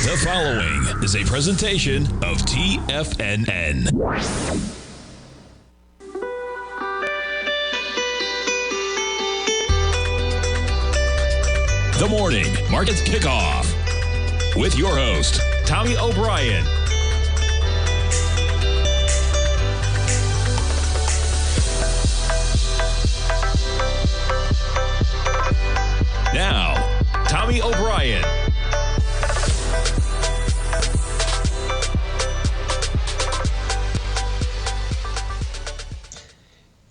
The following is a presentation of TFNN. The Morning Market Kickoff with your host, Tommy O'Brien. Now, Tommy O'Brien.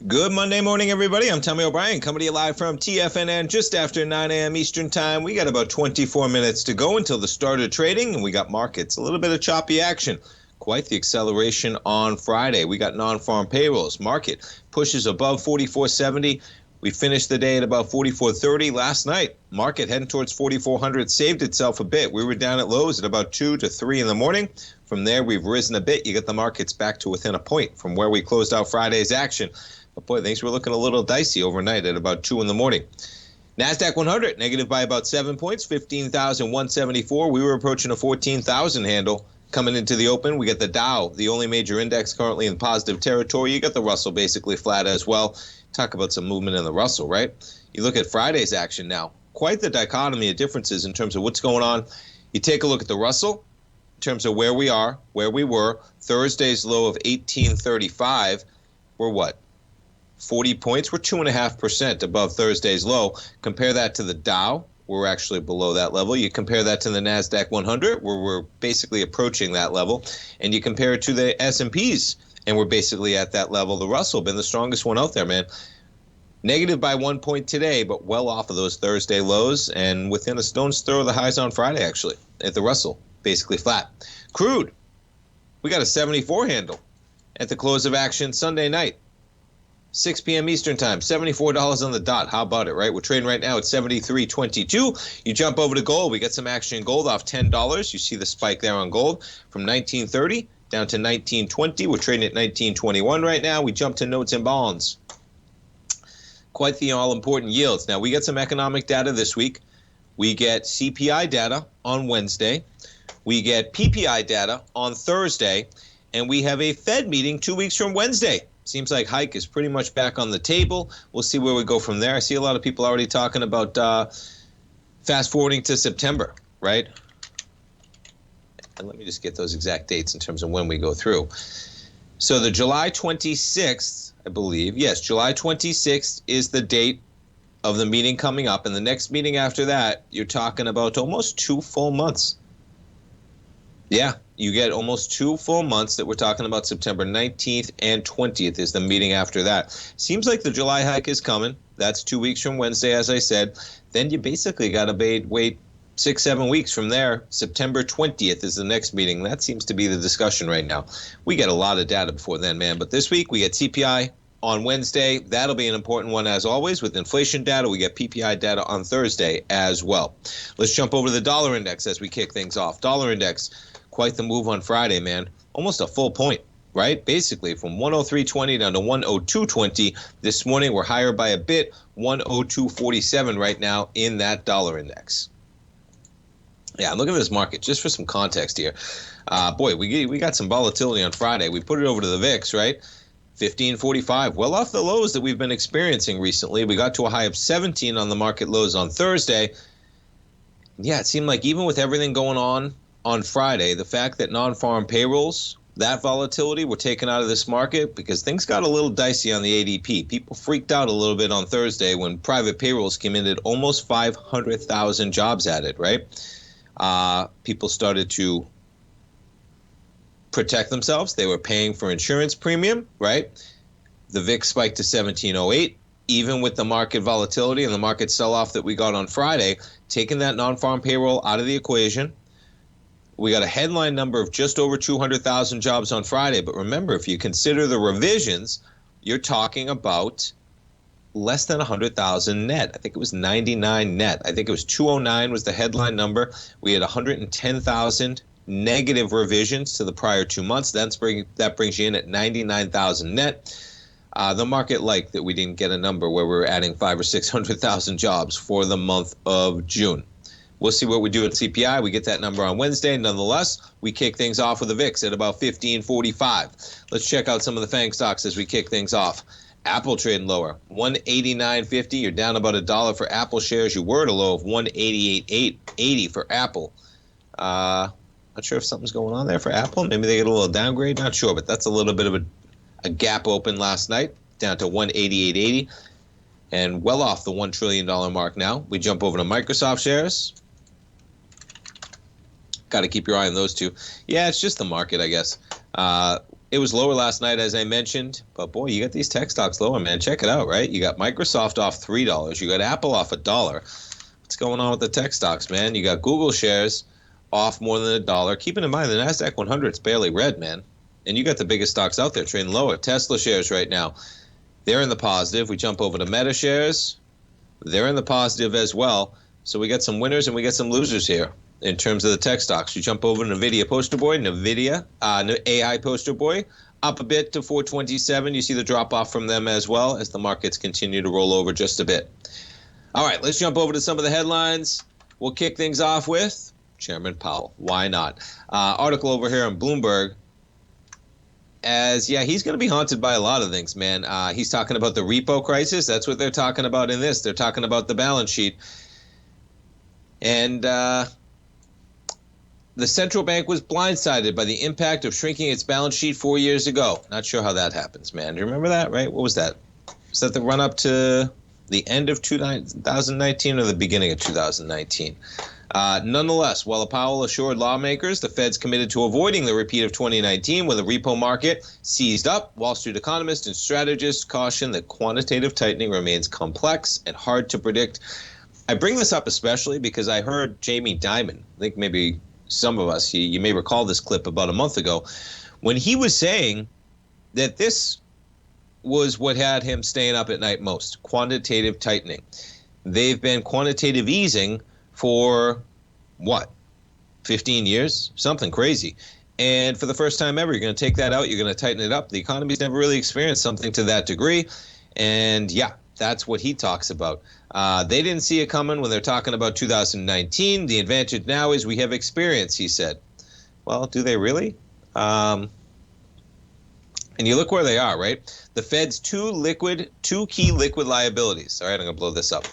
Good Monday morning, everybody. I'm Tommy O'Brien, coming to you live from TFNN just after 9 a.m. Eastern Time. We got about 24 minutes to go until the start of trading, and we got markets. A little bit of choppy action. Quite the acceleration on Friday. We got non-farm payrolls. Market pushes above 44.70. We finished the day at about 44.30 last night. Market heading towards 4,400, saved itself a bit. We were down at lows at about 2 to 3 in the morning. From there, we've risen a bit. You get the markets back to within a point from where we closed out Friday's action. But boy, things were looking a little dicey overnight at about 2 in the morning. NASDAQ 100, negative by about 7 points, 15,174. We were approaching a 14,000 handle coming into the open. We got the Dow, the only major index currently in positive territory. You got the Russell basically flat as well. Talk about some movement in the Russell, right? You look at Friday's action now. Quite the dichotomy of differences in terms of what's going on. You take a look at the Russell in terms of where we are, where we were. Thursday's low of 1835. We're what? 40 points. We're 2.5% above Thursday's low. Compare that to the Dow. We're actually below that level. You compare that to the NASDAQ 100, where we're basically approaching that level. And you compare it to the S&Ps, and we're basically at that level. The Russell been the strongest one out there, man. Negative by 1 point today, but well off of those Thursday lows and within a stone's throw of the highs on Friday, actually, at the Russell, basically flat. Crude, we got a 74 handle at the close of action Sunday night. 6 p.m. Eastern Time, $74 on the dot. How about it, right? We're trading right now at $73.22. You jump over to gold. We got some action in gold off $10. You see the spike there on gold from $19.30 down to $19.20. We're trading at $19.21 right now. We jump to notes and bonds. Quite the all-important yields. Now, we get some economic data this week. We get CPI data on Wednesday. We get PPI data on Thursday. And we have a Fed meeting 2 weeks from Wednesday. Seems like hike is pretty much back on the table. We'll see where we go from there. I see a lot of people already talking about fast forwarding to September, right? And let me just get those exact dates in terms of when we go through. So the July 26th, I believe, yes, July 26th is the date of the meeting coming up. And the next meeting after that, you're talking about almost 2 full months. Yeah, you get almost 2 full months that we're talking about. September 19th and 20th is the meeting after that. Seems like the July hike is coming. That's 2 weeks from Wednesday, as I said. Then you basically got to wait 6-7 weeks from there. September 20th is the next meeting. That seems to be the discussion right now. We get a lot of data before then, man. But this week we get CPI on Wednesday. That'll be an important one as always. With inflation data, we get PPI data on Thursday as well. Let's jump over to the dollar index as we kick things off. Dollar index. Quite the move on Friday, man. Almost a full point, right? Basically from 103.20 down to 102.20. This morning we're higher by a bit, 102.47 right now in that dollar index. Yeah, look at this market just for some context here. Boy, we got some volatility on Friday. We put it over to the VIX, right? 1545, well off the lows that we've been experiencing recently. We got to a high of 17 on the market lows on Thursday. Yeah, it seemed like even with everything going on Friday, the fact that non-farm payrolls, that volatility were taken out of this market because things got a little dicey on the ADP. People freaked out a little bit on Thursday when private payrolls came in at almost 500,000 jobs added, right? People started to protect themselves. They were paying for insurance premium, right? The VIX spiked to 1708. Even with the market volatility and the market sell-off that we got on Friday, taking that non-farm payroll out of the equation, we got a headline number of just over 200,000 jobs on Friday. But remember, if you consider the revisions, you're talking about less than 100,000 net. I think it was 99 net. I think it was 209 was the headline number. We had 110,000 negative revisions to the prior 2 months. That brings you in at 99,000 net. The market liked that we didn't get a number where we're adding 500,000 or 600,000 jobs for the month of June. We'll see what we do at CPI. We get that number on Wednesday. Nonetheless, we kick things off with the VIX at about 1545. Let's check out some of the FANG stocks as we kick things off. Apple trading lower, 189.50. You're down about $1 for Apple shares. You were at a low of 188.80 for Apple. Not sure if something's going on there for Apple. Maybe they get a little downgrade. Not sure, but that's a little bit of a gap open last night, down to 188.80. And well off the $1 trillion mark now. We jump over to Microsoft shares. Got to keep your eye on those two. Yeah, it's just the market, I guess. It was lower last night, as I mentioned. But, boy, you got these tech stocks lower, man. Check it out, right? You got Microsoft off $3. You got Apple off $1. What's going on with the tech stocks, man? You got Google shares off more than $1. Keeping in mind, the NASDAQ 100 is barely red, man. And you got the biggest stocks out there trading lower. Tesla shares right now, they're in the positive. We jump over to Meta shares. They're in the positive as well. So we got some winners and we got some losers here in terms of the tech stocks. You jump over to NVIDIA poster boy, AI poster boy, up a bit to 427. You see the drop off from them as well as the markets continue to roll over just a bit. All right, let's jump over to some of the headlines. We'll kick things off with Chairman Powell. Why not? Article over here on Bloomberg. He's going to be haunted by a lot of things, man. He's talking about the repo crisis. That's what they're talking about in this. They're talking about the balance sheet. And the central bank was blindsided by the impact of shrinking its balance sheet 4 years ago. Not sure how that happens, man. Do you remember that, right? What was that? Was that the run-up to the end of 2019 or the beginning of 2019? Nonetheless, while Powell assured lawmakers the Fed's committed to avoiding the repeat of 2019 when the repo market seized up, Wall Street economists and strategists caution that quantitative tightening remains complex and hard to predict. I bring this up especially because I heard Jamie Dimon, I think maybe some of us, you may recall this clip about a month ago, when he was saying that this was what had him staying up at night most, quantitative tightening. They've been quantitative easing for, 15 years? Something crazy. And for the first time ever, you're going to take that out, you're going to tighten it up. The economy's never really experienced something to that degree. And that's what he talks about. They didn't see it coming when they're talking about 2019. The advantage now is we have experience, he said. Well, do they really? And you look where they are, right? The Fed's two key liquid liabilities. All right, I'm going to blow this up.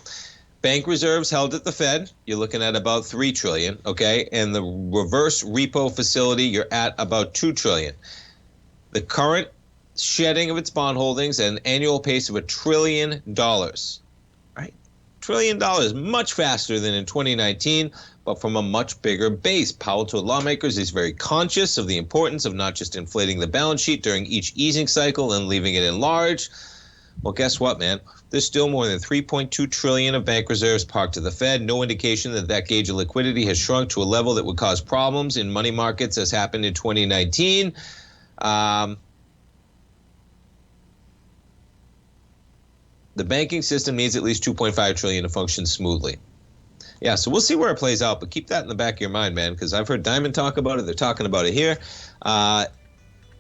Bank reserves held at the Fed, you're looking at about $3 trillion, okay? And the reverse repo facility, you're at about $2 trillion. The current shedding of its bond holdings at an annual pace of $1 trillion, right? $1 trillion, much faster than in 2019, but from a much bigger base. Powell told lawmakers he's very conscious of the importance of not just inflating the balance sheet during each easing cycle and leaving it enlarged. Well, guess what, man? There's still more than $3.2 trillion of bank reserves parked at the Fed. No indication that that gauge of liquidity has shrunk to a level that would cause problems in money markets as happened in 2019. The banking system needs at least $2.5 trillion to function smoothly. Yeah, so we'll see where it plays out, but keep that in the back of your mind, man, because I've heard Diamond talk about it. They're talking about it here.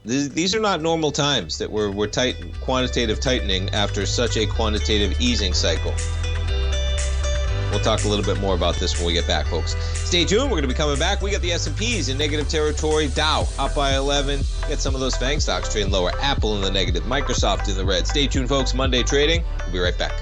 These are not normal times that we're quantitative tightening after such a quantitative easing cycle. We'll talk a little bit more about this when we get back, folks. Stay tuned. We're going to be coming back. We got the S&Ps in negative territory. Dow up by 11. Get some of those FANG stocks trading lower. Apple in the negative. Microsoft in the red. Stay tuned, folks. Monday trading. We'll be right back.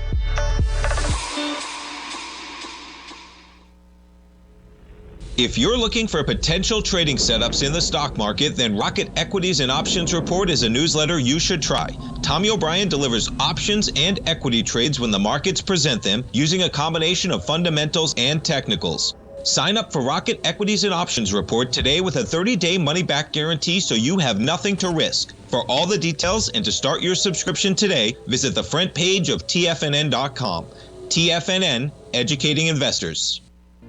If you're looking for potential trading setups in the stock market, then Rocket Equities and Options Report is a newsletter you should try. Tommy O'Brien delivers options and equity trades when the markets present them, using a combination of fundamentals and technicals. Sign up for Rocket Equities and Options Report today with a 30-day money-back guarantee so you have nothing to risk. For all the details and to start your subscription today, visit the front page of TFNN.com. TFNN, educating investors.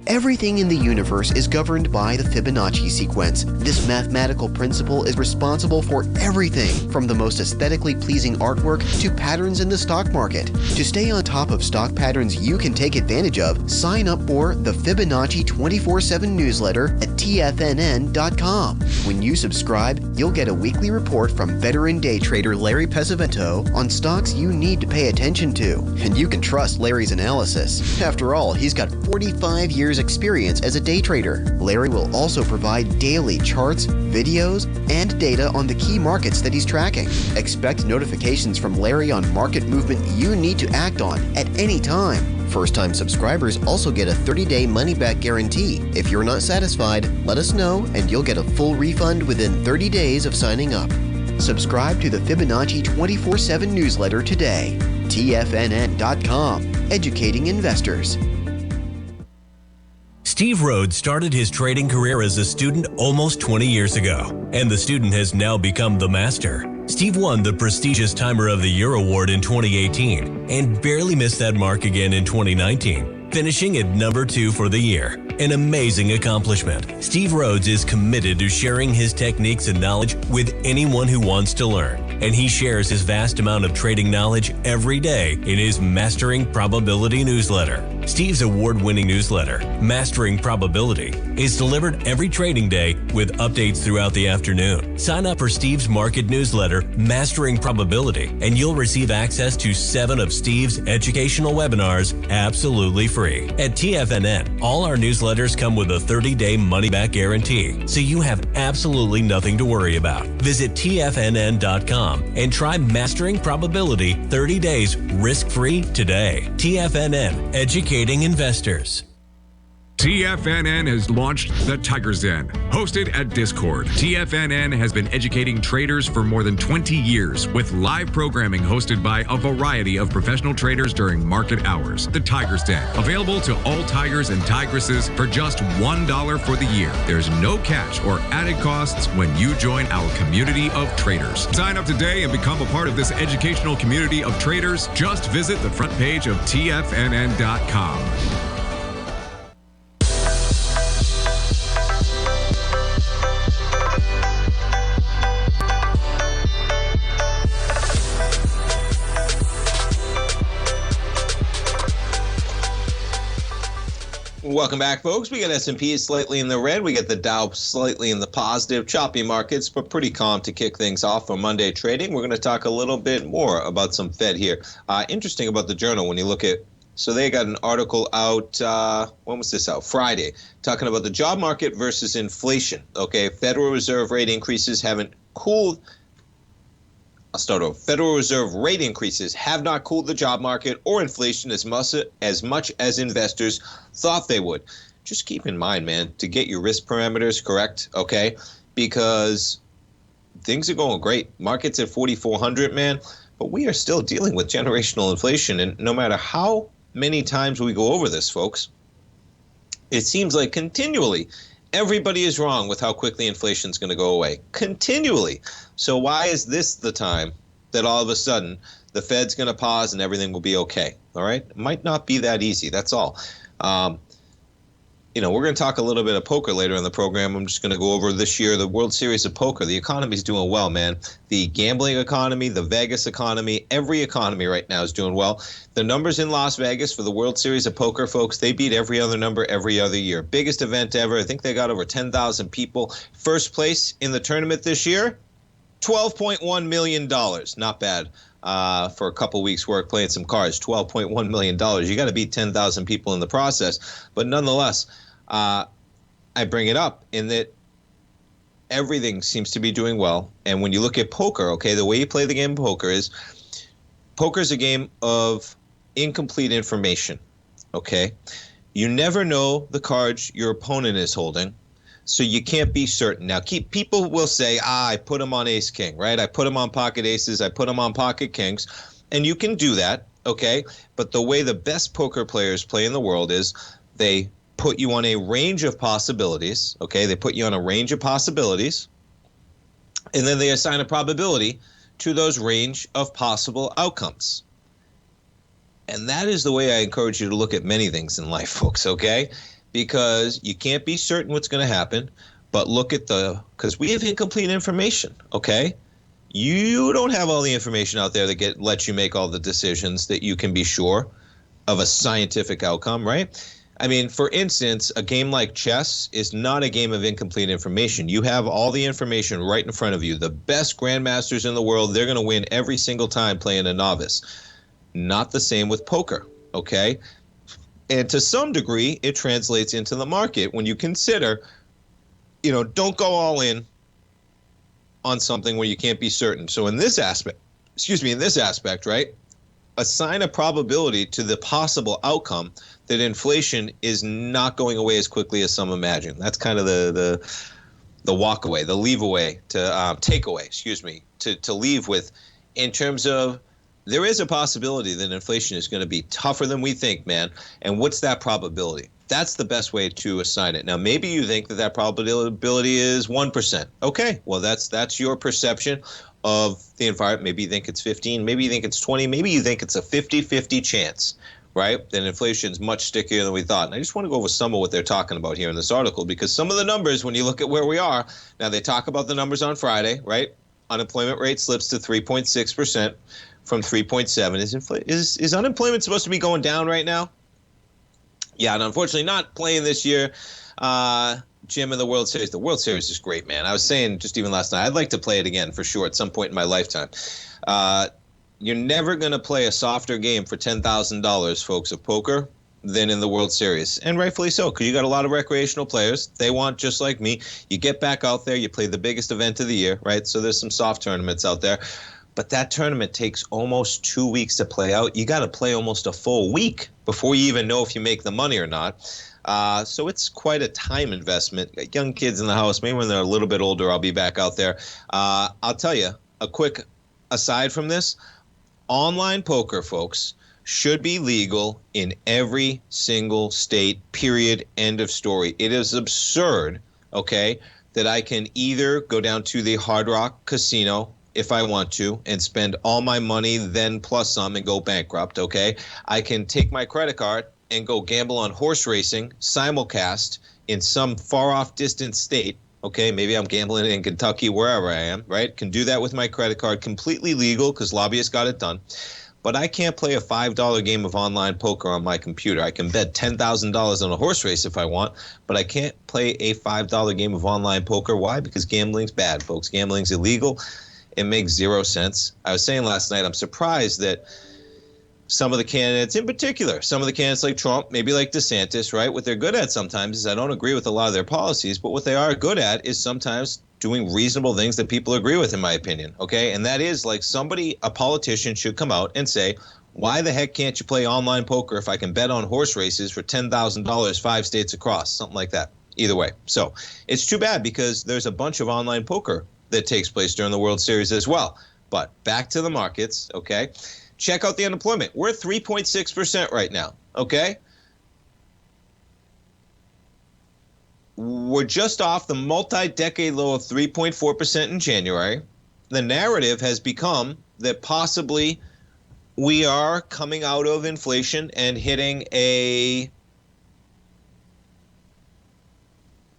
Everything in the universe is governed by the Fibonacci sequence. This mathematical principle is responsible for everything from the most aesthetically pleasing artwork to patterns in the stock market. To stay on top of stock patterns you can take advantage of, sign up for the Fibonacci 24/7 newsletter at TFNN.com. When you subscribe, you'll get a weekly report from veteran day trader Larry Pesavento on stocks you need to pay attention to. And you can trust Larry's analysis. After all, he's got 45 years years' experience as a day trader. Larry will also provide daily charts, videos, and data on the key markets that he's tracking. Expect notifications from Larry on market movement you need to act on at any time. First-time subscribers also get a 30-day money-back guarantee. If you're not satisfied, let us know and you'll get a full refund within 30 days of signing up. Subscribe to the Fibonacci 24/7 newsletter today. TFNN.com, educating investors. Steve Rhodes started his trading career as a student almost 20 years ago, and the student has now become the master. Steve won the prestigious Timer of the Year award in 2018 and barely missed that mark again in 2019, finishing at number 2 for the year. An amazing accomplishment. Steve Rhodes is committed to sharing his techniques and knowledge with anyone who wants to learn, and he shares his vast amount of trading knowledge every day in his Mastering Probability newsletter. Steve's award-winning newsletter, Mastering Probability, is delivered every trading day with updates throughout the afternoon. Sign up for Steve's market newsletter, Mastering Probability, and you'll receive access to 7 of Steve's educational webinars absolutely free. At TFNN, all our newsletters come with a 30-day money-back guarantee, so you have absolutely nothing to worry about. Visit TFNN.com and try Mastering Probability 30 days risk-free today. TFNN, educating investors. TFNN has launched the Tiger's Den. Hosted at Discord, TFNN has been educating traders for more than 20 years with live programming hosted by a variety of professional traders during market hours. The Tiger's Den, available to all tigers and tigresses for just $1 for the year. There's no catch or added costs when you join our community of traders. Sign up today and become a part of this educational community of traders. Just visit the front page of TFNN.com. Welcome back, folks. We got S&P slightly in the red. We got the Dow slightly in the positive. Choppy markets, but pretty calm to kick things off for Monday trading. We're going to talk a little bit more about some Fed here. Interesting about the Journal when you look at, so they got an article out, when was this out? Friday, talking about the job market versus inflation. Okay, Federal Reserve rate increases haven't cooled. I'll start over. Federal Reserve rate increases have not cooled the job market or inflation as much as investors thought they would. Just keep in mind, man, to get your risk parameters correct, okay? Because things are going great. Market's at 4,400, man, but we are still dealing with generational inflation. And no matter how many times we go over this, folks, it seems like continually everybody is wrong with how quickly inflation is going to go away. Continually. So why is this the time that all of a sudden the Fed's going to pause and everything will be okay? All right? It might not be that easy. That's all. We're going to talk a little bit of poker later in the program. I'm just going to go over this year, the World Series of Poker. The economy's doing well, man. The gambling economy, the Vegas economy, every economy right now is doing well. The numbers in Las Vegas for the World Series of Poker, folks, they beat every other number every other year. Biggest event ever. I think they got over 10,000 people. First place in the tournament this year, $12.1 million. Not bad. For a couple weeks' work playing some cards, $12.1 million. You got to beat 10,000 people in the process. But nonetheless, I bring it up in that everything seems to be doing well. And when you look at poker, okay, the way you play the game of poker is a game of incomplete information, okay? You never know the cards your opponent is holding, so you can't be certain. Now, people will say, I put him on ace-king, right? I put him on pocket aces. I put him on pocket kings. And you can do that, okay? But the way the best poker players play in the world is they put you on a range of possibilities, okay? They put you on a range of possibilities, and then they assign a probability to those range of possible outcomes. And that is the way I encourage you to look at many things in life, folks, okay? Because you can't be certain what's going to happen, but look at because we have incomplete information, okay? You don't have all the information out there that lets you make all the decisions that you can be sure of a scientific outcome, right? I mean, for instance, a game like chess is not a game of incomplete information. You have all the information right in front of you. The best grandmasters in the world, they're going to win every single time playing a novice. Not the same with poker, okay? And to some degree, it translates into the market when you consider, don't go all in on something where you can't be certain. So in this aspect, right, assign a probability to the possible outcome that inflation is not going away as quickly as some imagine. That's kind of the walk away, the leave away, to take away, to leave with, in terms of there is a possibility that inflation is going to be tougher than we think, man. And what's that probability? That's the best way to assign it. Now, maybe you think that probability is 1%. Okay, well, that's your perception of the environment. Maybe you think it's 15, maybe you think it's 20, maybe you think it's a 50-50 chance, right? That inflation is much stickier than we thought. And I just want to go over some of what they're talking about here in this article, because some of the numbers, when you look at where we are, now they talk about the numbers on Friday, right? Unemployment rate slips to 3.6% from 3.7. Is unemployment supposed to be going down right now? Yeah, and unfortunately not playing this year. Jim, in the World Series. The World Series is great, man. I was saying just even last night, I'd like to play it again for sure at some point in my lifetime. You're never going to play a softer game for $10,000, folks, of poker than in the World Series. And rightfully so, because you got a lot of recreational players. They want, just like me, you get back out there, you play the biggest event of the year, right? So there's some soft tournaments out there. But that tournament takes almost 2 weeks to play out. You got to play almost a full week before you even know if you make the money or not. So it's quite a time investment. Young kids in the house, maybe when they're a little bit older, I'll be back out there. I'll tell you, a quick aside from this, online poker, folks, should be legal in every single state, period, end of story. It is absurd, okay, that I can either go down to the Hard Rock Casino if I want to and spend all my money, then plus some, and go bankrupt, okay? I can take my credit card and go gamble on horse racing, simulcast in some far-off distant state, okay? Maybe I'm gambling in Kentucky, wherever I am, right? Can do that with my credit card, completely legal because lobbyists got it done. But I can't play a $5 game of online poker on my computer. I can bet $10,000 on a horse race if I want, but I can't play a $5 game of online poker. Why? Because gambling's bad, folks. Gambling's illegal. It makes zero sense. I was saying last night, I'm surprised that some of the candidates, in particular, some of the candidates like Trump, maybe like DeSantis, right? What they're good at sometimes is I don't agree with a lot of their policies, but what they are good at is sometimes doing reasonable things that people agree with, in my opinion, okay? And that is like a politician should come out and say, why the heck can't you play online poker if I can bet on horse races for $10,000 5 states across, something like that, either way. So it's too bad because there's a bunch of online poker that takes place during the World Series as well. But back to the markets, okay? Check out the unemployment. We're at 3.6% right now, okay? We're just off the multi-decade low of 3.4% in January. The narrative has become that possibly we are coming out of inflation and hitting a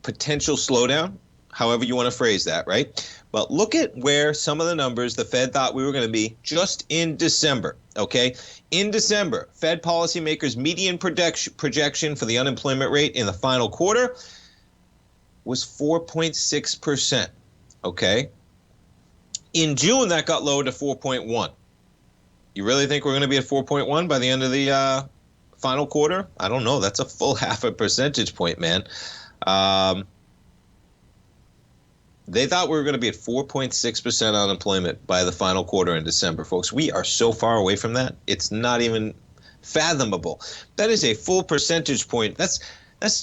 potential slowdown, however you want to phrase that, right? But look at where some of the numbers the Fed thought we were going to be just in December, okay? In December, Fed policymakers' median projection for the unemployment rate in the final quarter was 4.6%, okay? In June, that got lowered to 4.1. You really think we're going to be at 4.1 by the end of the final quarter? I don't know. That's a full half a percentage point, man. They thought we were going to be at 4.6% unemployment by the final quarter in December, folks. We are so far away from that. It's not even fathomable. That is a full percentage point. That's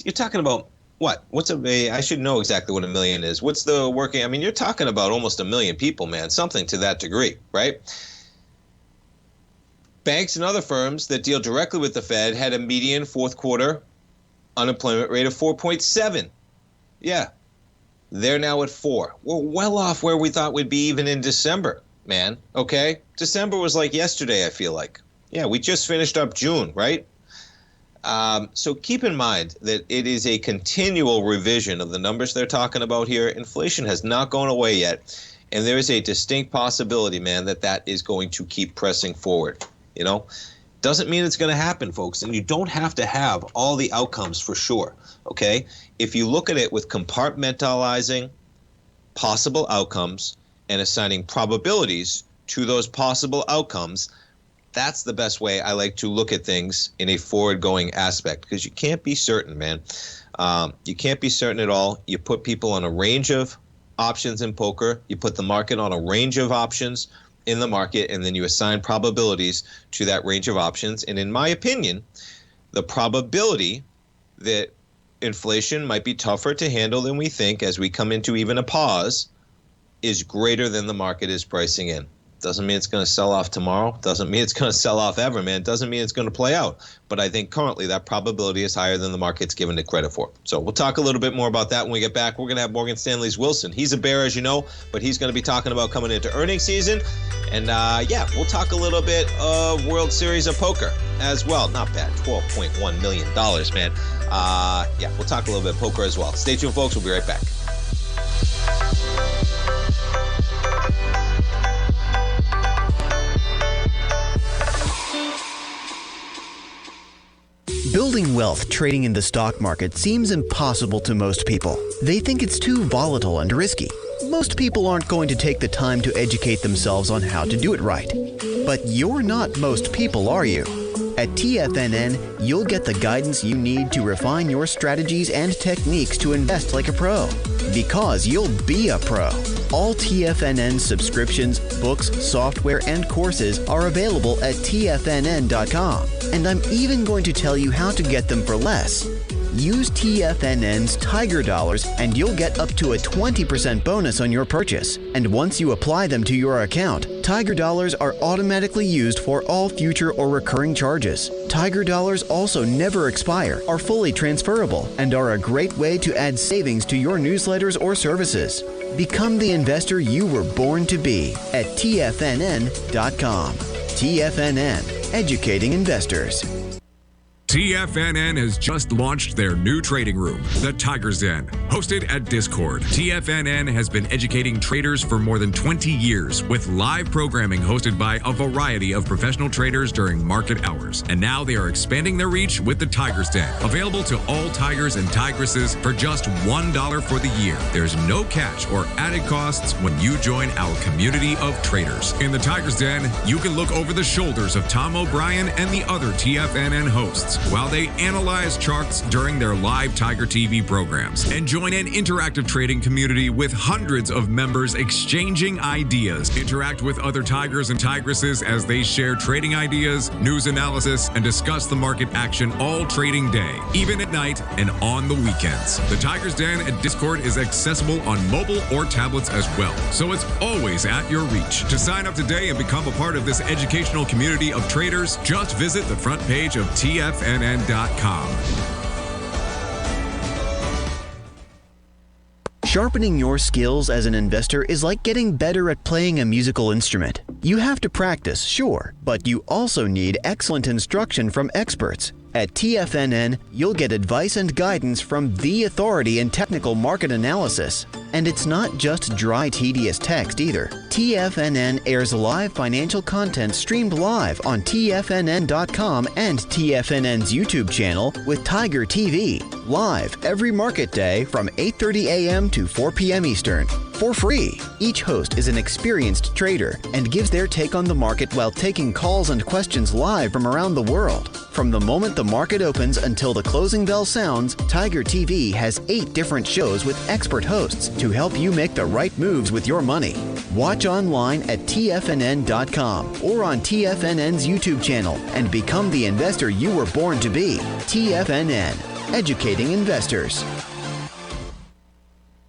you're talking about what? I should know exactly what a million is. What's the working? I mean, you're talking about almost 1 million people, man, something to that degree, right? Banks and other firms that deal directly with the Fed had a median fourth quarter unemployment rate of 4.7. Yeah. They're now at 4. We're well off where we thought we'd be even in December, man, okay? December was like yesterday, I feel like. Yeah, we just finished up June, right? So keep in mind that it is a continual revision of the numbers they're talking about here. Inflation has not gone away yet, and there is a distinct possibility, man, that is going to keep pressing forward, you know? Doesn't mean it's going to happen, folks, and you don't have to have all the outcomes for sure, okay? If you look at it with compartmentalizing possible outcomes and assigning probabilities to those possible outcomes, That's the best way I like to look at things in a forward-going aspect, because you can't be certain, man. You can't be certain at all. You put people on a range of options in poker. You put the market on a range of options in the market, and then you assign probabilities to that range of options. And in my opinion, the probability that inflation might be tougher to handle than we think as we come into even a pause is greater than the market is pricing in. Doesn't mean it's going to sell off tomorrow. Doesn't mean it's going to sell off ever, man. Doesn't mean it's going to play out. But I think currently that probability is higher than the market's given it credit for. So we'll talk a little bit more about that when we get back. We're going to have Morgan Stanley's Wilson. He's a bear, as you know, but he's going to be talking about coming into earnings season. And we'll talk a little bit of World Series of Poker as well. Not bad, $12.1 million, man. We'll talk a little bit of poker as well. Stay tuned, folks. We'll be right back. Building wealth trading in the stock market seems impossible to most people. They think it's too volatile and risky. Most people aren't going to take the time to educate themselves on how to do it right. But you're not most people, are you? At TFNN, you'll get the guidance you need to refine your strategies and techniques to invest like a pro. Because you'll be a pro. All TFNN subscriptions, books, software, and courses are available at TFNN.com. And I'm even going to tell you how to get them for less. Use TFNN's Tiger Dollars and you'll get up to a 20% bonus on your purchase. And once you apply them to your account, Tiger Dollars are automatically used for all future or recurring charges. Tiger Dollars also never expire, are fully transferable, and are a great way to add savings to your newsletters or services. Become the investor you were born to be at TFNN.com. TFNN, educating investors. TFNN has just launched their new trading room, the Tiger's Den. Hosted at Discord, TFNN has been educating traders for more than 20 years with live programming hosted by a variety of professional traders during market hours. And now they are expanding their reach with the Tiger's Den, available to all tigers and tigresses for just $1 for the year. There's no catch or added costs when you join our community of traders. In the Tiger's Den, you can look over the shoulders of Tom O'Brien and the other TFNN hosts while they analyze charts during their live Tiger TV programs, and join an interactive trading community with hundreds of members exchanging ideas. Interact with other tigers and tigresses as they share trading ideas, news analysis, and discuss the market action all trading day, even at night and on the weekends. The Tiger's Den at Discord is accessible on mobile or tablets as well, so it's always at your reach. To sign up today and become a part of this educational community of traders, just visit the front page of TFNN.com. Sharpening your skills as an investor is like getting better at playing a musical instrument. You have to practice, sure, but you also need excellent instruction from experts. At TFNN, you'll get advice and guidance from the authority in technical market analysis. And it's not just dry, tedious text either. TFNN airs live financial content streamed live on TFNN.com and TFNN's YouTube channel with Tiger TV, live every market day from 8:30 a.m. to 4 p.m. Eastern, for free. Each host is an experienced trader and gives their take on the market while taking calls and questions live from around the world. From the moment the market opens until the closing bell sounds, Tiger TV has 8 different shows with expert hosts to help you make the right moves with your money. Watch online at TFNN.com or on TFNN's YouTube channel and become the investor you were born to be. TFNN, educating investors.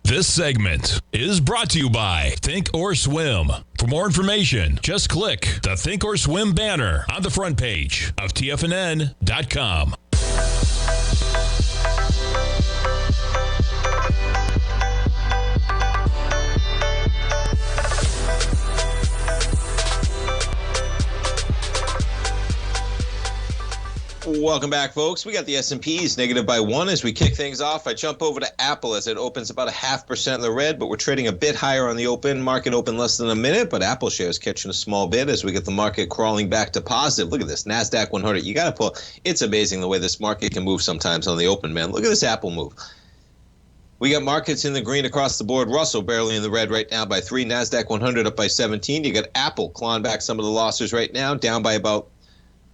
This segment is brought to you by Thinkorswim. For more information, just click the Thinkorswim banner on the front page of TFNN.com. Welcome back, folks. We got the S&Ps negative by 1 as we kick things off. I jump over to Apple as it opens about 0.5% in the red, but we're trading a bit higher on the open. Market open less than a minute, but Apple shares catching a small bit as we get the market crawling back to positive. Look at this, NASDAQ 100. You got to pull. It's amazing the way this market can move sometimes on the open, man. Look at this Apple move. We got markets in the green across the board. Russell barely in the red right now by 3. NASDAQ 100 up by 17. You got Apple clawing back some of the losses right now, down by about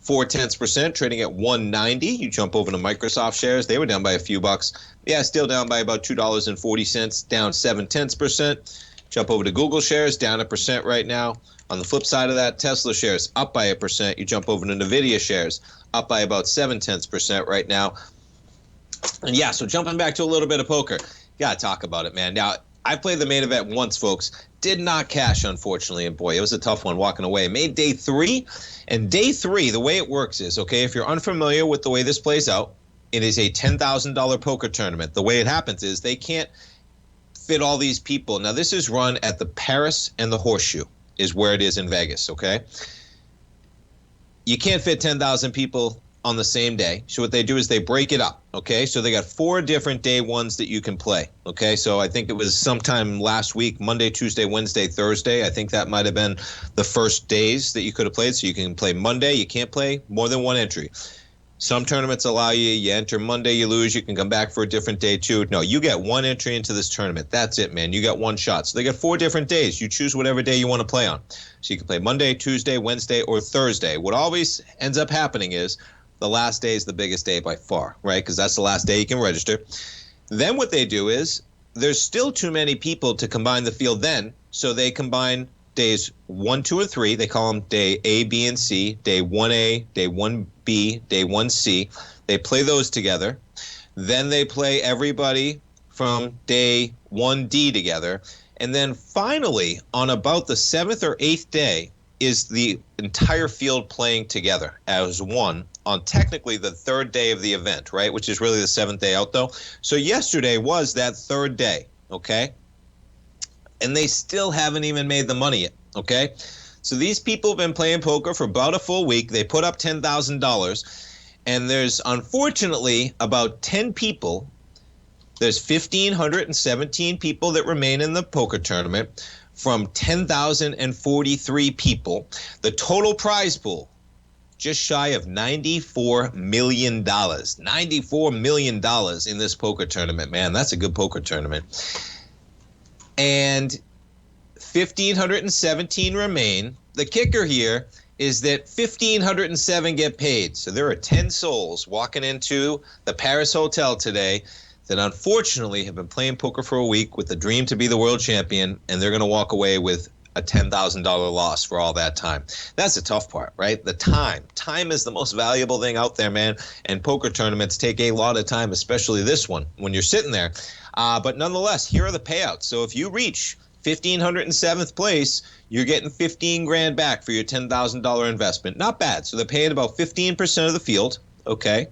0.4%, trading at $190. You jump over to Microsoft shares. They were down by a few bucks. Yeah, still down by about $2.40, down 0.7%. Jump over to Google shares, down 1% right now. On the flip side of that, Tesla shares up by 1%. You jump over to NVIDIA shares, up by about 0.7% right now. And yeah, so jumping back to a little bit of poker. Gotta talk about it, man. Now, I played the main event once, folks. Did not cash, unfortunately, and boy, it was a tough one walking away. Made day 3, and day 3, the way it works is, okay, if you're unfamiliar with the way this plays out, it is a $10,000 poker tournament. The way it happens is they can't fit all these people. Now, this is run at the Paris and the Horseshoe is where it is in Vegas, okay? You can't fit 10,000 people on the same day. So what they do is they break it up, okay? So they got 4 different day ones that you can play, okay? So I think it was sometime last week, Monday, Tuesday, Wednesday, Thursday. I think that might have been the first days that you could have played. So you can play Monday. You can't play more than 1 entry. Some tournaments allow you enter Monday, you lose, you can come back for a different day too. No, you get 1 entry into this tournament. That's it, man. You got 1 shot. So they got 4 different days. You choose whatever day you want to play on. So you can play Monday, Tuesday, Wednesday, or Thursday. What always ends up happening is the last day is the biggest day by far, right? Because that's the last day you can register. Then what they do is there's still too many people to combine the field then, so they combine days 1, 2, and 3. They call them day A, B, and C. Day 1A, day 1B, day 1C. They play those together. Then they play everybody from day 1D together. And then finally, on about the 7th or 8th day, is the entire field playing together as one on technically the 3rd day of the event, right? Which is really the 7th day out, though. So yesterday was that 3rd day, okay? And they still haven't even made the money yet, okay? So these people have been playing poker for about a full week. They put up $10,000, and there's unfortunately about 10 people. There's 1,517 people that remain in the poker tournament from 10,043 people. The total prize pool, just shy of $94 million. $94 million in this poker tournament, man. That's a good poker tournament. And 1,517 remain. The kicker here is that 1,507 get paid. So there are 10 souls walking into the Paris Hotel today that unfortunately have been playing poker for a week with the dream to be the world champion, and they're going to walk away with a $10,000 loss for all that time. That's the tough part, right? The time. Time is the most valuable thing out there, man, and poker tournaments take a lot of time, especially this one, when you're sitting there. But nonetheless, here are the payouts. So if you reach 1,507th place, you're getting 15 grand back for your $10,000 investment. Not bad. So they're paying about 15% of the field, okay?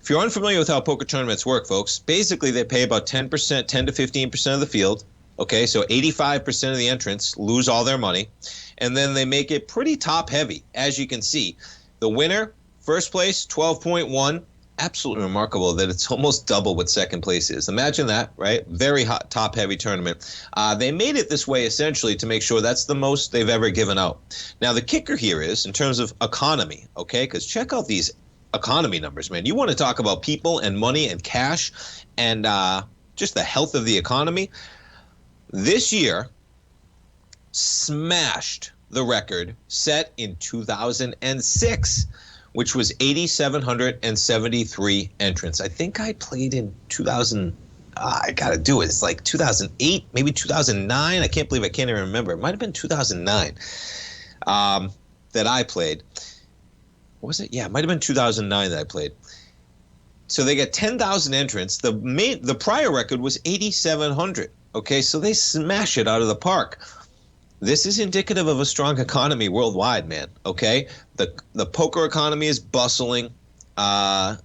If you're unfamiliar with how poker tournaments work, folks, basically they pay about 10%, 10 to 15% of the field. Okay, so 85% of the entrants lose all their money. And then they make it pretty top heavy, as you can see. The winner, first place, 12.1. Absolutely remarkable that it's almost double what second place is. Imagine that, right? Very hot, top heavy tournament. They made it this way essentially to make sure that's the most they've ever given out. Now, the kicker here is in terms of economy, okay, because check out these economy numbers, man. You want to talk about people and money and cash and just the health of the economy. This year smashed the record set in 2006, which was 8,773 entrants. I think I played in 2000. I got to do it. It's like 2008, maybe 2009. I can't believe I can't even remember. It might have been 2009 that I played. Was it? Yeah, it might have been 2009 that I played. So they got 10,000 entrants. The prior record was 8,700. Okay, so they smash it out of the park. This is indicative of a strong economy worldwide, man. Okay, the poker economy is bustling, and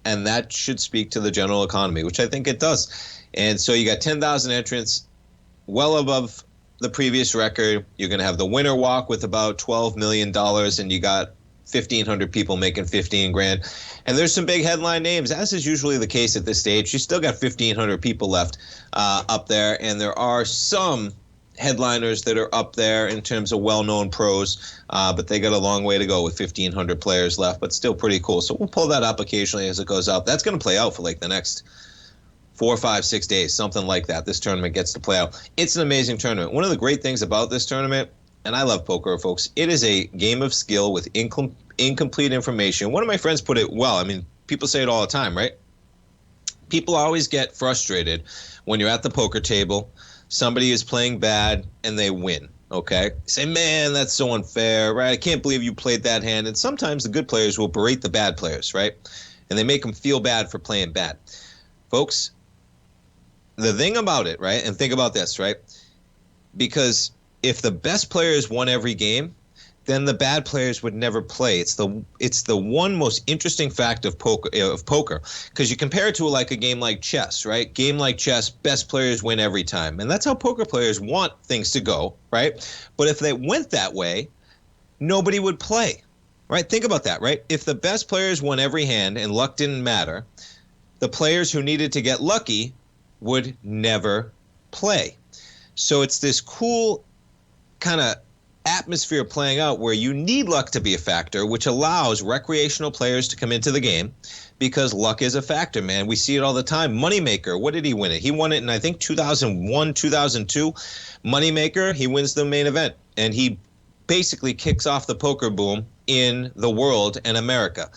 that should speak to the general economy, which I think it does. And so you got 10,000 entrants, well above the previous record. You're going to have the winner walk with about $12 million, and you got 1,500 people making 15 grand. And there's some big headline names, as is usually the case at this stage. You still got 1,500 people left up there, and there are some headliners that are up there in terms of well-known pros, but they got a long way to go with 1,500 players left, but still pretty cool. So we'll pull that up occasionally as it goes out. That's going to play out for like the next 4, 5, 6 days, something like that. This tournament gets to play out. It's an amazing tournament. One of the great things about this tournament and I love poker, folks, it is a game of skill with incomplete information. One of my friends put it well. I mean, people say it all the time, right? People always get frustrated when you're at the poker table, somebody is playing bad, and they win, okay? Say, man, that's so unfair, right? I can't believe you played that hand. And sometimes the good players will berate the bad players, right? And they make them feel bad for playing bad. Folks, the thing about it, right, and think about this, right? Because if the best players won every game, then the bad players would never play. It's the one most interesting fact of poker, because you compare it to like a game like chess, right? Game like chess, best players win every time, and that's how poker players want things to go, right? But if they went that way, nobody would play, right? Think about that, right? If the best players won every hand and luck didn't matter, the players who needed to get lucky would never play. So it's this cool kind of atmosphere playing out where you need luck to be a factor, which allows recreational players to come into the game because luck is a factor, man. We see it all the time. Moneymaker, what did he win it? He won it in, I think, 2001, 2002. Moneymaker, he wins the main event, and he basically kicks off the poker boom in the world and America.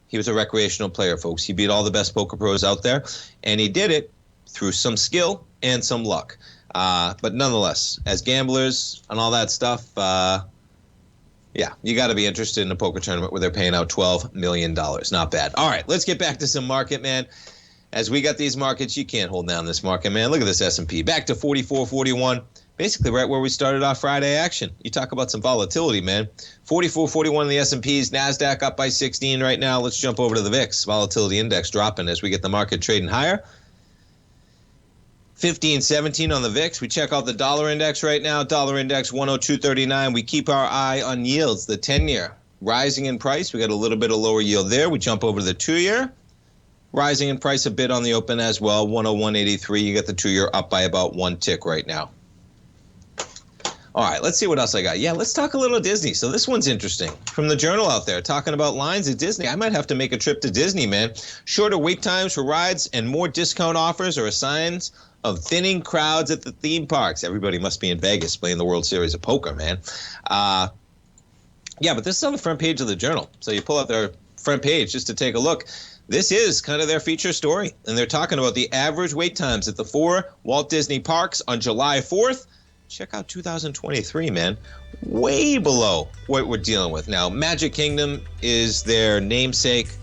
He was a recreational player, folks. He beat all the best poker pros out there, and he did it through some skill and some luck. But nonetheless, as gamblers and all that stuff, yeah, you got to be interested in a poker tournament where they're paying out $12 million. Not bad. All right, let's get back to some market, man. As we got these markets, you can't hold down this market, man. Look at this S&P. Back to 44.41. Basically right where we started off Friday action. You talk about some volatility, man. 44.41 in the S&Ps. NASDAQ up by 16 right now. Let's jump over to the VIX. Volatility index dropping as we get the market trading higher. 15.17 on the VIX. We check out the dollar index right now. Dollar index 102.39. We keep our eye on yields. The 10-year rising in price. We got a little bit of lower yield there. We jump over to the 2-year. Rising in price a bit on the open as well. 101.83. You got the 2-year up by about 1 tick right now. All right, let's see what else I got. Yeah, let's talk a little Disney. So this one's interesting. From the Journal out there, talking about lines at Disney. I might have to make a trip to Disney, man. Shorter wait times for rides and more discount offers are signs of thinning crowds at the theme parks. Everybody must be in Vegas playing the World Series of Poker, man. Yeah, but this is on the front page of the Journal. So you pull out their front page just to take a look. This is kind of their feature story. And they're talking about the average wait times at the 4 Walt Disney parks on July 4th. Check out 2023, man. Way below what we're dealing with. Now, Magic Kingdom is their namesake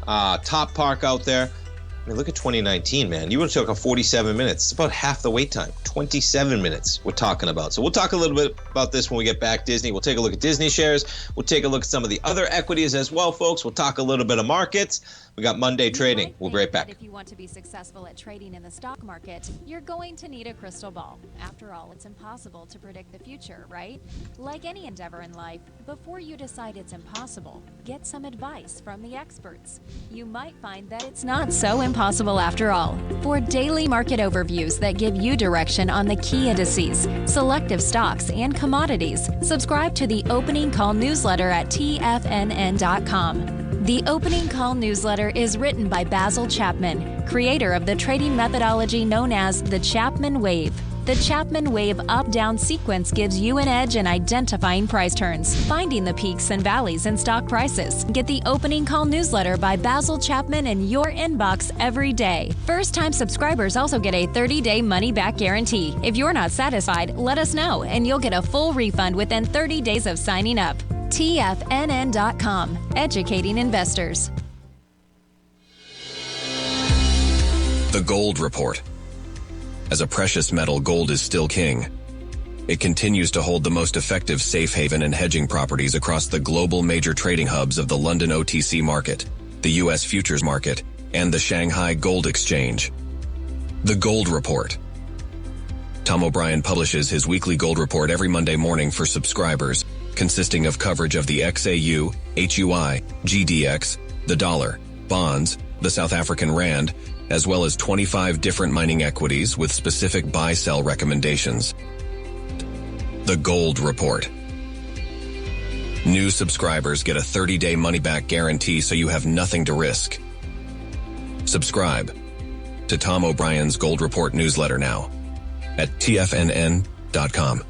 top park out there. I mean, look at 2019, man. You would have took 47 minutes. It's about half the wait time. 27 minutes we're talking about. So we'll talk a little bit about this when we get back Disney. We'll take a look at Disney shares. We'll take a look at some of the other equities as well, folks. We'll talk a little bit of markets. We got Monday trading. We'll be right back. If you want to be successful at trading in the stock market, you're going to need a crystal ball. After all, it's impossible to predict the future, right? Like any endeavor in life, before you decide it's impossible, get some advice from the experts. You might find that it's not so impossible after all. For daily market overviews that give you direction on the key indices, selective stocks, and commodities, subscribe to the Opening Call newsletter at TFNN.com. The Opening Call newsletter is written by Basil Chapman, creator of the trading methodology known as the Chapman Wave. The Chapman Wave up-down sequence gives you an edge in identifying price turns, finding the peaks and valleys in stock prices. Get the Opening Call newsletter by Basil Chapman in your inbox every day. First-time subscribers also get a 30-day money-back guarantee. If you're not satisfied, let us know, and you'll get a full refund within 30 days of signing up. TFNN.com, educating investors. The Gold Report. As a precious metal, gold is still king. It continues to hold the most effective safe haven and hedging properties across the global major trading hubs of the London OTC market, the U.S. futures market, and the Shanghai Gold Exchange. The Gold Report. Tom O'Brien publishes his weekly gold report every Monday morning for subscribers, consisting of coverage of the XAU, HUI, GDX, the dollar, bonds, the South African rand, as well as 25 different mining equities with specific buy-sell recommendations. The Gold Report. New subscribers get a 30-day money-back guarantee so you have nothing to risk. Subscribe to Tom O'Brien's Gold Report newsletter now at TFNN.com.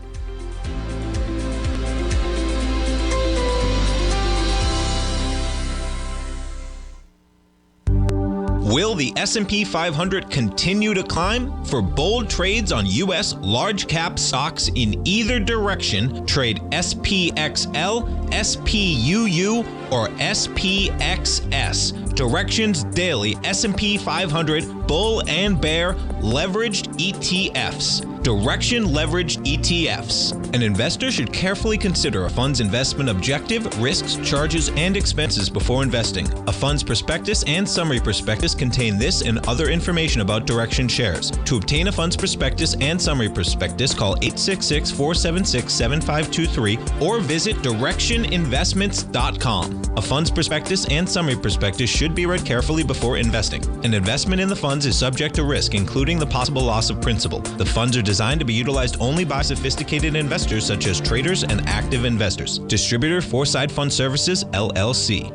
Will the S&P 500 continue to climb? For bold trades on U.S. large-cap stocks in either direction, trade SPXL, SPUU, or SPXS. Directions Daily S&P 500 Bull and Bear Leveraged ETFs. Direction Leveraged ETFs. An investor should carefully consider a fund's investment objective, risks, charges, and expenses before investing. A fund's prospectus and summary prospectus contain this and other information about Direction shares. To obtain a fund's prospectus and summary prospectus, call 866-476-7523 or visit directioninvestments.com. A fund's prospectus and summary prospectus should be read carefully before investing. An investment in the funds is subject to risk, including the possible loss of principal. The funds are designed to be utilized only by sophisticated investors such as traders and active investors. Distributor Foreside Fund Services, LLC.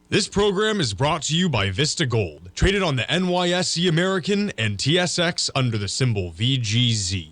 This program is brought to you by Vista Gold, traded on the NYSE American and TSX under the symbol VGZ.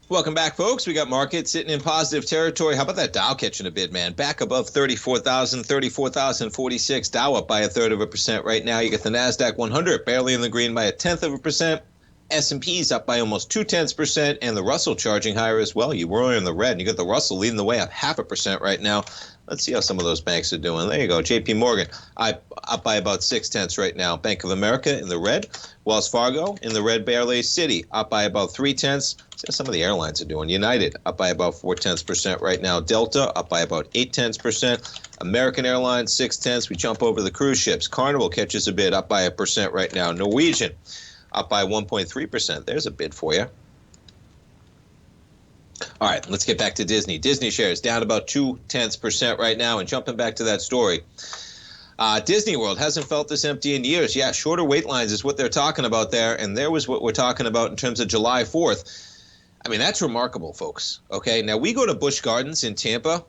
Welcome back, folks. We got markets sitting in positive territory. How about that Dow catching a bid, man? Back above 34,000, 34,046. Dow up by 1/3% right now. You get the NASDAQ 100 barely in the green by 0.1%. S&P's up by almost 0.2%, and the Russell charging higher as well. You were in the red, and you got the Russell leading the way up 0.5% right now. Let's see how some of those banks are doing. There you go. JP Morgan up by about 0.6 right now. Bank of America in the red. Wells Fargo in the red barely. Citi up by about 0.3. See how some of the airlines are doing. United up by about 0.4% right now. Delta up by about 0.8%. American Airlines 0.6. We jump over the cruise ships. Carnival catches a bid up by 1% right now. Norwegian up by 1.3%. There's a bid for you. All right, let's get back to Disney. Disney shares down about 0.2% right now. And jumping back to that story, Disney World hasn't felt this empty in years. Yeah, shorter wait lines is what they're talking about there. And there was what we're talking about in terms of July 4th. I mean, that's remarkable, folks. Okay, now we go to Busch Gardens in Tampa.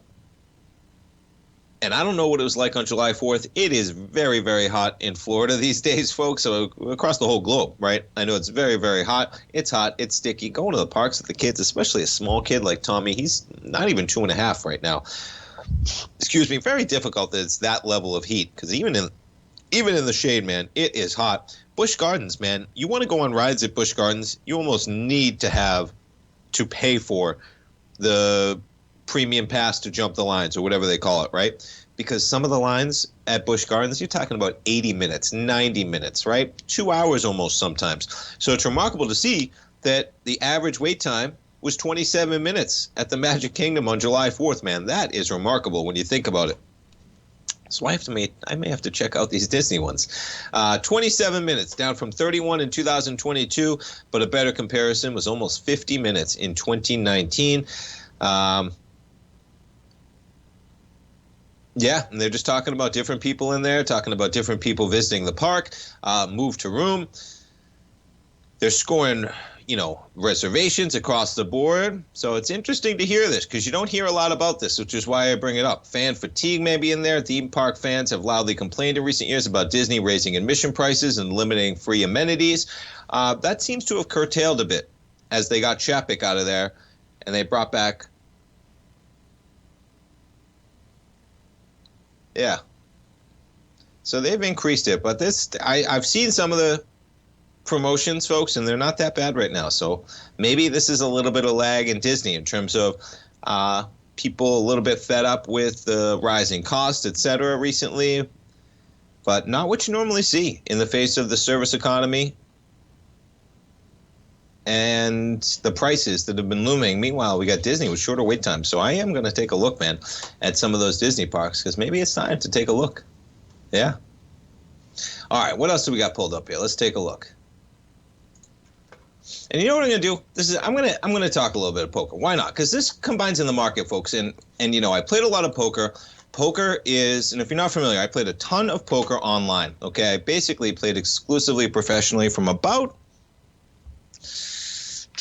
And I don't know what it was like on July 4th. It is very, very hot in Florida these days, folks. So across the whole globe, right? I know it's very, very hot. It's hot. It's sticky. Going to the parks with the kids, especially a small kid like Tommy, he's not even 2.5 right now. Excuse me. Very difficult that it's that level of heat, because even in the shade, man, it is hot. Busch Gardens, man, you want to go on rides at Busch Gardens, you almost need to pay for the premium pass to jump the lines or whatever they call it, right? Because some of the lines at Busch Gardens, you're talking about 80 minutes, 90 minutes, right? 2 hours almost sometimes. So it's remarkable to see that the average wait time was 27 minutes at the Magic Kingdom on July 4th, man. That is remarkable when you think about it. So I may have to check out these Disney ones. 27 minutes, down from 31 in 2022, but a better comparison was almost 50 minutes in 2019. Yeah, and they're just talking about different people in there, talking about different people visiting the park, move to room. They're scoring, reservations across the board. So it's interesting to hear this because you don't hear a lot about this, which is why I bring it up. Fan fatigue may be in there. Theme park fans have loudly complained in recent years about Disney raising admission prices and limiting free amenities. That seems to have curtailed a bit as they got Chapman out of there and they brought back. Yeah. So they've increased it, but I've seen some of the promotions, folks, and they're not that bad right now. So maybe this is a little bit of lag in Disney in terms of people a little bit fed up with the rising costs, et cetera, recently, but not what you normally see in the face of the service economy and the prices that have been looming. Meanwhile, we got Disney with shorter wait times. So I am going to take a look, man, at some of those Disney parks because maybe it's time to take a look. Yeah. All right. What else do we got pulled up here? Let's take a look. And you know what I'm going to do? I'm going to talk a little bit of poker. Why not? Because this combines in the market, folks. And I played a lot of poker. Poker is, and if you're not familiar, I played a ton of poker online. Okay. I basically played exclusively professionally from about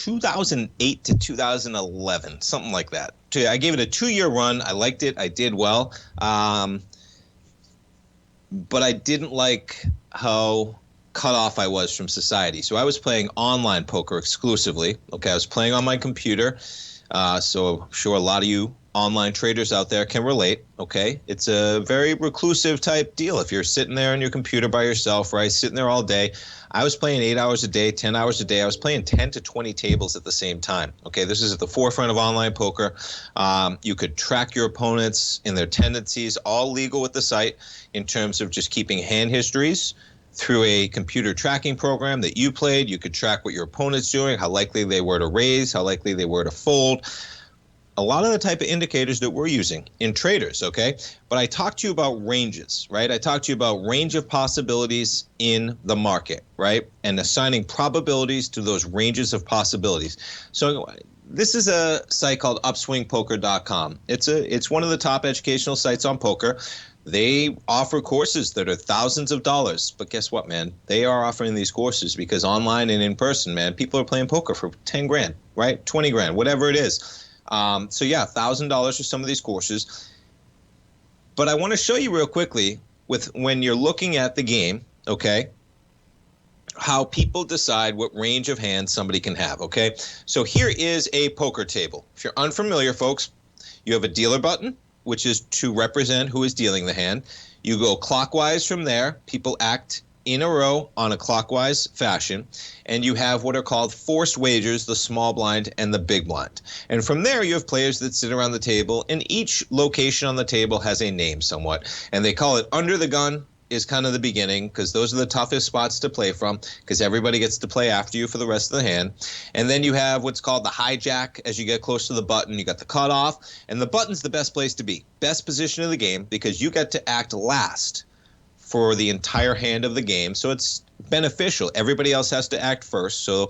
2008 to 2011, something like that. I gave it a 2-year run. I liked it. I did well. But I didn't like how cut off I was from society. So I was playing online poker exclusively. Okay, I was playing on my computer. So I'm sure a lot of you online traders out there can relate. Okay, it's a very reclusive type deal. If you're sitting there on your computer by yourself, right, sitting there all day. I was playing 8 hours a day, 10 hours a day. I was playing 10 to 20 tables at the same time. Okay, this is at the forefront of online poker. You could track your opponents and their tendencies, all legal with the site in terms of just keeping hand histories through a computer tracking program that you played. You could track what your opponent's doing, how likely they were to raise, how likely they were to fold. A lot of the type of indicators that we're using in traders, okay? But I talked to you about ranges, right? I talked to you about range of possibilities in the market, right? And assigning probabilities to those ranges of possibilities. So this is a site called upswingpoker.com. It's one of the top educational sites on poker. They offer courses that are thousands of dollars. But guess what, man? They are offering these courses because online and in person, man, people are playing poker for 10 grand, right? 20 grand, whatever it is. So yeah, $1,000 for some of these courses. But I want to show you real quickly when you're looking at the game, okay, how people decide what range of hands somebody can have, okay? So here is a poker table. If you're unfamiliar, folks, you have a dealer button, which is to represent who is dealing the hand. You go clockwise from there. People act in a row on a clockwise fashion, and you have what are called forced wagers, the small blind and the big blind. And from there, you have players that sit around the table, and each location on the table has a name somewhat, and they call it under the gun is kind of the beginning, because those are the toughest spots to play from, because everybody gets to play after you for the rest of the hand. And then you have what's called the hijack. As you get close to the button, you got the cutoff, and the button's the best place to be, best position of the game, because you get to act last for the entire hand of the game. So it's beneficial. Everybody else has to act first. So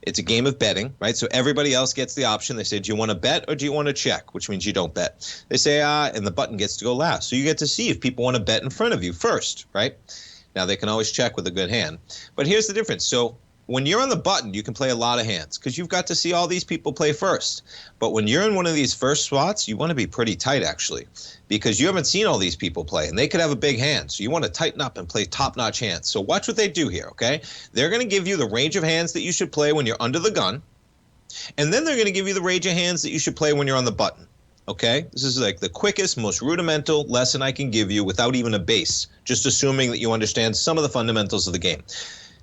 it's a game of betting, right? So everybody else gets the option. They say, do you want to bet or do you want to check? Which means you don't bet. They say, and the button gets to go last. So you get to see if people want to bet in front of you first, right? Now, they can always check with a good hand. But here's the difference. So when you're on the button, you can play a lot of hands because you've got to see all these people play first. But when you're in one of these first spots, you want to be pretty tight, actually, because you haven't seen all these people play, and they could have a big hand. So you want to tighten up and play top-notch hands. So watch what they do here, okay? They're going to give you the range of hands that you should play when you're under the gun, and then they're going to give you the range of hands that you should play when you're on the button, okay? This is like the quickest, most rudimental lesson I can give you without even a base, just assuming that you understand some of the fundamentals of the game.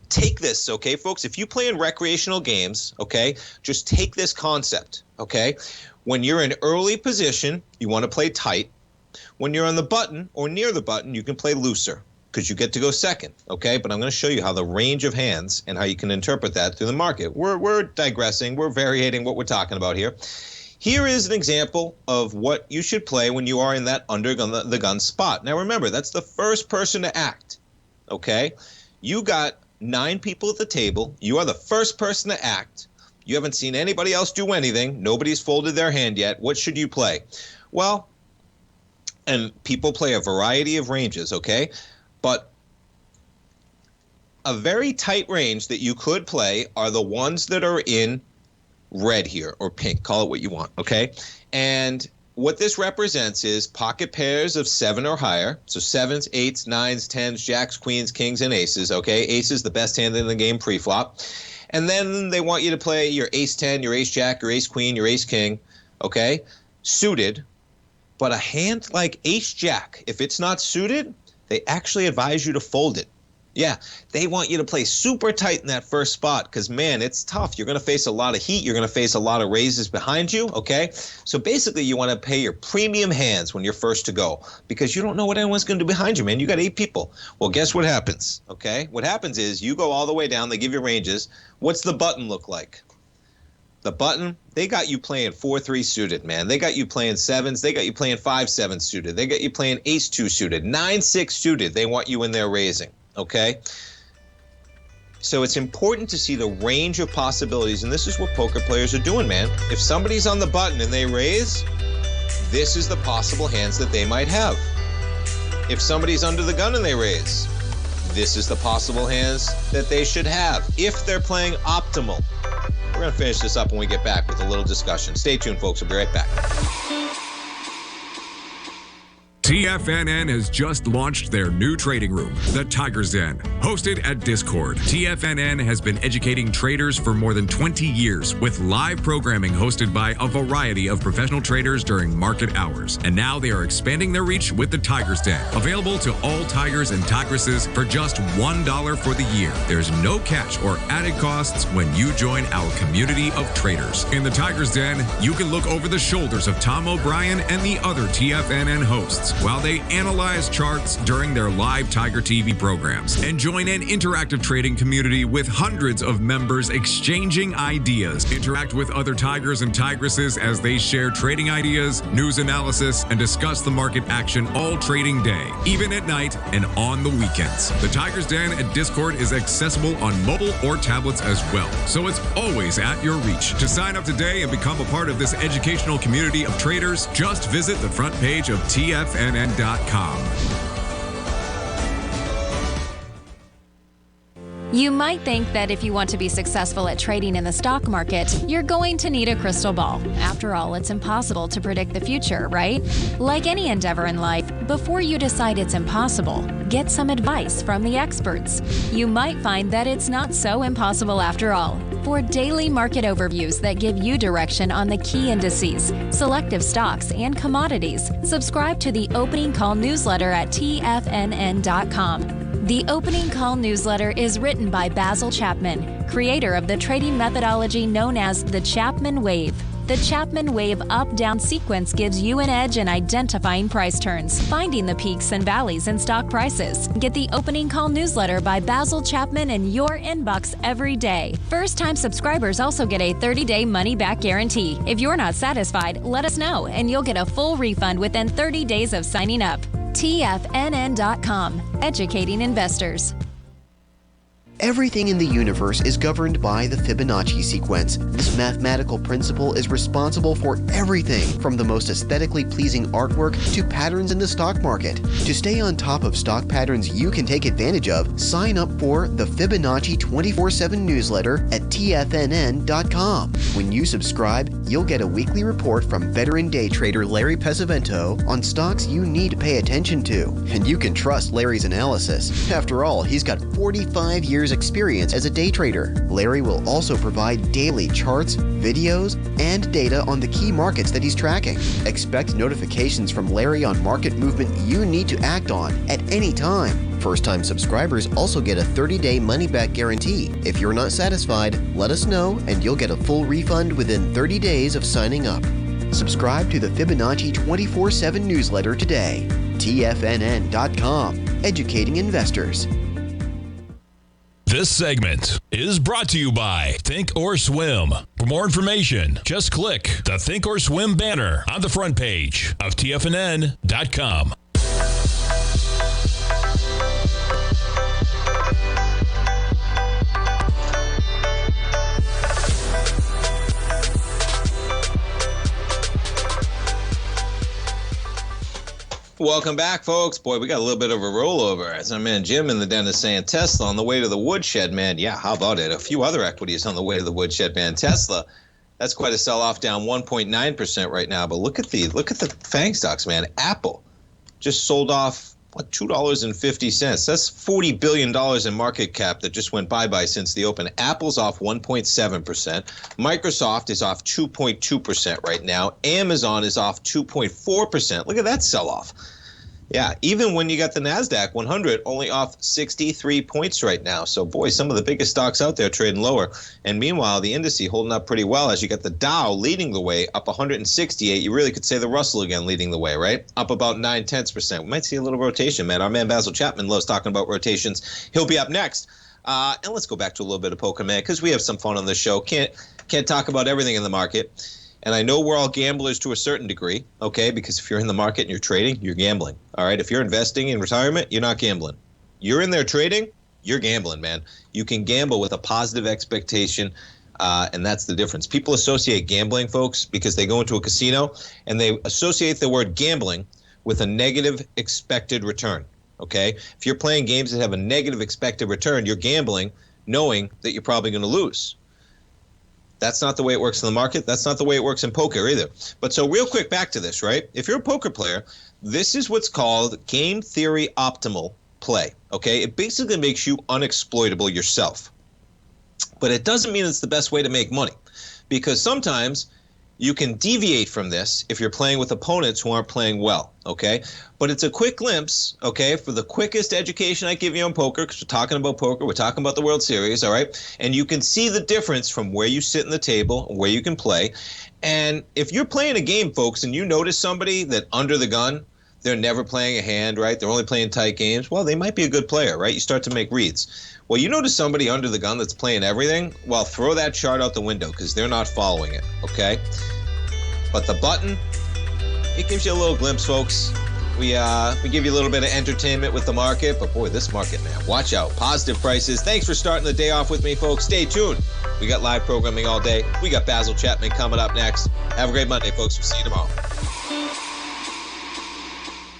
Take this, okay, folks? If you play in recreational games, okay, just take this concept, okay? When you're in early position, you want to play tight. When you're on the button or near the button, you can play looser because you get to go second, okay? But I'm going to show you how the range of hands and how you can interpret that through the market. We're digressing. We're variating what we're talking about here. Here is an example of what you should play when you are in that under the gun spot. Now, remember, that's the first person to act, okay? You got 9 people at the table. You are the first person to act. You haven't seen anybody else do anything. Nobody's folded their hand yet. What should you play? Well, and people play a variety of ranges, okay? But a very tight range that you could play are the ones that are in red here, or pink. Call it what you want, okay? And what this represents is pocket pairs of 7 or higher. So 7s, 8s, 9s, 10s, jacks, queens, kings, and aces, okay? Ace is the best hand in the game pre-flop. And then they want you to play your ace 10, your ace jack, your ace queen, your ace king, okay? Suited. But a hand like ace jack, if it's not suited, they actually advise you to fold it. Yeah, they want you to play super tight in that first spot because, man, it's tough. You're going to face a lot of heat. You're going to face a lot of raises behind you, okay? So basically, you want to pay your premium hands when you're first to go because you don't know what anyone's going to do behind you, man. You got 8 people. Well, guess what happens, okay? What happens is you go all the way down. They give you ranges. What's the button look like? The button, they got you playing 4-3 suited, man. They got you playing 7s. They got you playing 5-7 suited. They got you playing ace-2 suited, 9-6 suited. They want you in there raising. Okay, so it's important to see the range of possibilities, and this is what poker players are doing, man. If somebody's on the button and they raise, this is the possible hands that they might have. If somebody's under the gun and they raise, this is the possible hands that they should have if they're playing optimal. We're going to finish this up when we get back with a little discussion. Stay tuned, folks. We'll be right back. TFNN has just launched their new trading room, the Tiger's Den. Hosted at Discord, TFNN has been educating traders for more than 20 years with live programming hosted by a variety of professional traders during market hours. And now they are expanding their reach with the Tiger's Den, available to all tigers and tigresses for just $1 for the year. There's no catch or added costs when you join our community of traders. In the Tiger's Den, you can look over the shoulders of Tom O'Brien and the other TFNN hosts while they analyze charts during their live Tiger TV programs, and join an interactive trading community with hundreds of members exchanging ideas. Interact with other tigers and tigresses as they share trading ideas, news analysis, and discuss the market action all trading day, even at night and on the weekends. The Tiger's Den at Discord is accessible on mobile or tablets as well, so it's always at your reach. To sign up today and become a part of this educational community of traders, just visit the front page of TFNN.com. You might think that if you want to be successful at trading in the stock market, you're going to need a crystal ball. After all, it's impossible to predict the future, right? Like any endeavor in life, before you decide it's impossible, get some advice from the experts. You might find that it's not so impossible after all. For daily market overviews that give you direction on the key indices, selective stocks, and commodities, subscribe to the Opening Call newsletter at TFNN.com. The Opening Call newsletter is written by Basil Chapman, creator of the trading methodology known as the Chapman Wave. The Chapman Wave up-down sequence gives you an edge in identifying price turns, finding the peaks and valleys in stock prices. Get the Opening Call newsletter by Basil Chapman in your inbox every day. First-time subscribers also get a 30-day money-back guarantee. If you're not satisfied, let us know, and you'll get a full refund within 30 days of signing up. TFNN.com, educating investors. Everything in the universe is governed by the Fibonacci sequence. This mathematical principle is responsible for everything from the most aesthetically pleasing artwork to patterns in the stock market. To stay on top of stock patterns you can take advantage of, sign up for the Fibonacci 24/7 newsletter at TFNN.com. When you subscribe, you'll get a weekly report from veteran day trader Larry Pesavento on stocks you need to pay attention to. And you can trust Larry's analysis. After all, he's got 45 years experience as a day trader. Larry will also provide daily charts, videos, and data on the key markets that he's tracking. Expect notifications from Larry on market movement you need to act on at any time. First-time subscribers also get a 30-day money-back guarantee. If you're not satisfied, let us know and you'll get a full refund within 30 days of signing up. Subscribe to the Fibonacci 24/7 newsletter today. TFNN.com, educating investors. This segment is brought to you by Thinkorswim. For more information, just click the Thinkorswim banner on the front page of TFNN.com. Welcome back, folks. Boy, we got a little bit of a rollover. As I'm in Jim in the den is saying Tesla on the way to the woodshed, man. Yeah, how about it? A few other equities on the way to the woodshed, man. Tesla, that's quite a sell-off, down 1.9% right now. But look at the FANG stocks, man. Apple just sold off $2.50. That's $40 billion in market cap that just went bye-bye since the open. Apple's off 1.7%. Microsoft is off 2.2% right now. Amazon is off 2.4%. Look at that sell-off. Yeah, even when you got the NASDAQ 100 only off 63 points right now. So, boy, some of the biggest stocks out there trading lower. And meanwhile, the indice holding up pretty well as you got the Dow leading the way, up 168. You really could say the Russell again leading the way, right? Up about 0.9%. We might see a little rotation, man. Our man Basil Chapman loves talking about rotations. He'll be up next. And let's go back to a little bit of poker, man, because we have some fun on this show. Can't talk about everything in the market. And I know we're all gamblers to a certain degree, okay? Because if you're in the market and you're trading, you're gambling, all right? If you're investing in retirement, you're not gambling. You're in there trading, you're gambling, man. You can gamble with a positive expectation, and that's the difference. People associate gambling, folks, because they go into a casino, and they associate the word gambling with a negative expected return, okay? If you're playing games that have a negative expected return, you're gambling knowing that you're probably going to lose. That's not the way it works in the market. That's not the way it works in poker either. But so real quick, back to this, right? If you're a poker player, this is what's called game theory optimal play, okay? It basically makes you unexploitable yourself. But it doesn't mean it's the best way to make money, because sometimes you can deviate from this if you're playing with opponents who aren't playing well, okay? But it's a quick glimpse, okay, for the quickest education I give you on poker, because we're talking about poker, we're talking about the World Series, all right? And you can see the difference from where you sit in the table and where you can play. And if you're playing a game, folks, and you notice somebody that under the gun, they're never playing a hand, right? They're only playing tight games. Well, they might be a good player, right? You start to make reads. Well, you notice somebody under the gun that's playing everything, well, throw that chart out the window because they're not following it, okay? But the button, it gives you a little glimpse, folks. We give you a little bit of entertainment with the market, but boy, this market, man, watch out. Positive prices. Thanks for starting the day off with me, folks. Stay tuned. We got live programming all day. We got Basil Chapman coming up next. Have a great Monday, folks. We'll see you tomorrow.